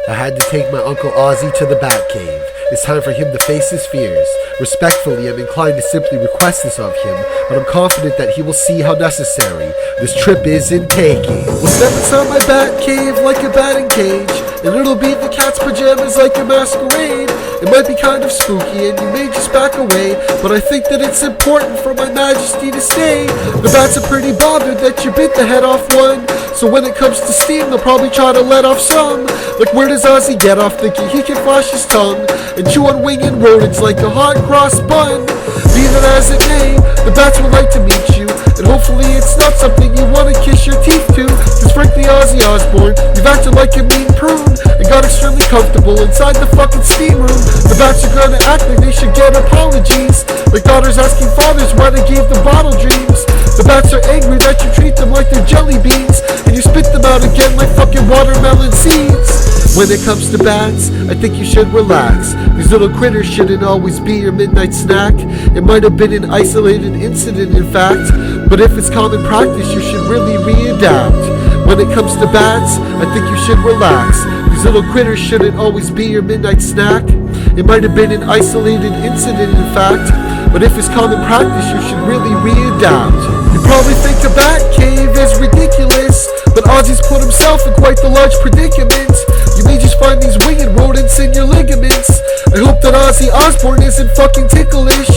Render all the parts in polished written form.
I had to take my Uncle Ozzy to the Batcave. It's time for him to face his fears. Respectfully, I'm inclined to simply request this of him, but I'm confident that he will see how necessary this trip is in taking. We'll step inside my Batcave like a batting cage, and it'll be the cat's pajamas like a masquerade. It might be kind of spooky and you may just back away, but I think that it's important for my majesty to stay. The bats are pretty bothered that you bit the head off one, so when it comes to steam they'll probably try to let off some. Like, where does Ozzy get off thinking he can flash his tongue and chew on winged rodents like a hot cross bun? Be that as it may, the bats would like to meet you, and hopefully it's not something you want to kiss your teeth to, cause frankly Ozzy Osbourne, you've acted like a mean prune and got extremely comfortable inside the fucking steam room. The bats are gonna act like they should get apologies, like daughters asking fathers why they gave them bottle dreams. The bats are angry that you treat them like they're jelly beans, and you spit them out again like fucking watermelon seeds. When it comes to bats, I think you should relax. These little critters shouldn't always be your midnight snack. It might have been an isolated incident in fact, but if it's common practice you should really readapt. When it comes to bats, I think you should relax. These little critters shouldn't always be your midnight snack. It might have been an isolated incident in fact, but if it's common practice you should really readapt. You probably think a bat cave is ridiculous, but Ozzy's put himself in quite the large predicament. You may just find these winged rodents in your ligaments. I hope that Ozzy Osbourne isn't fucking ticklish.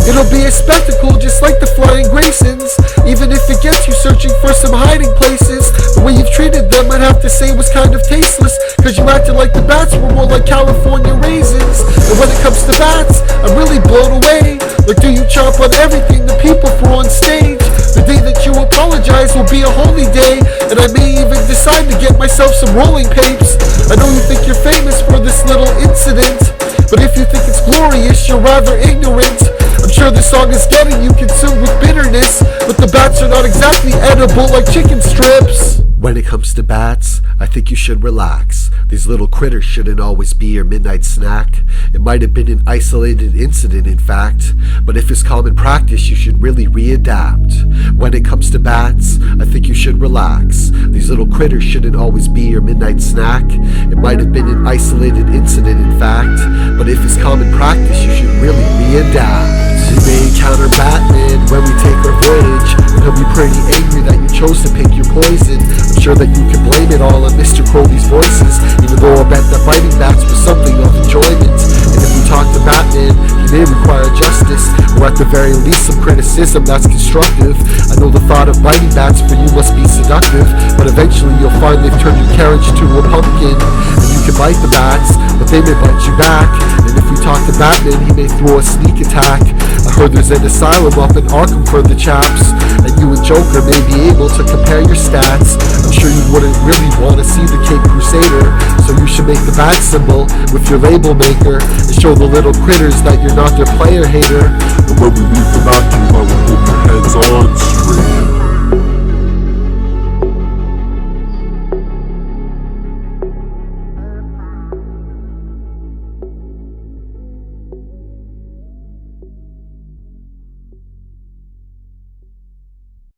It'll be a spectacle just like the Flying Graysons, even if it gets you searching for some hiding places. The way you've treated them I'd have to say was kind of tasteless, cause you acted like the bats were more like California raisins. And when it comes to bats, I'm really blown away. Like, do you chomp on everything the people throw on stage? The day that you apologize will be a holy day, and I may even decide to get myself some rolling papes. I know you think you're famous for this little incident, but if you think it's glorious, you're rather ignorant. I'm sure this song is getting you consumed with bitterness, but the bats are not exactly edible like chicken strips. When it comes to bats, I think you should relax. These little critters shouldn't always be your midnight snack. It might have been an isolated incident in fact, but if it's common practice you should really readapt. When it comes to bats, I think you should relax. These little critters shouldn't always be your midnight snack. It might have been an isolated incident in fact, but if it's common practice you should really readapt. We may encounter Batman when we take our voyage, and he'll be pretty angry that you chose to pick your poison. I'm sure that you can blame it all on Mr. Crowley's voices, even though I bet that biting bats was something of enjoyment. And if we talk to Batman, he may require justice, or at the very least some criticism that's constructive. I know the thought of biting bats for you must be seductive, but eventually you'll find they've turned your carriage to a pumpkin. And you can bite the bats, but they may bite you back. And if we talk to Batman, he may throw a sneak attack. I heard there's an asylum up in Arkham for the chaps, and you and Joker may be able to compare your stats. I'm sure you wouldn't really want to see the Cape Crusader, so you should make the bat symbol with your label maker and show the little critters that you're not their player hater. And when we leave the vacuum, I will hold your heads on straight.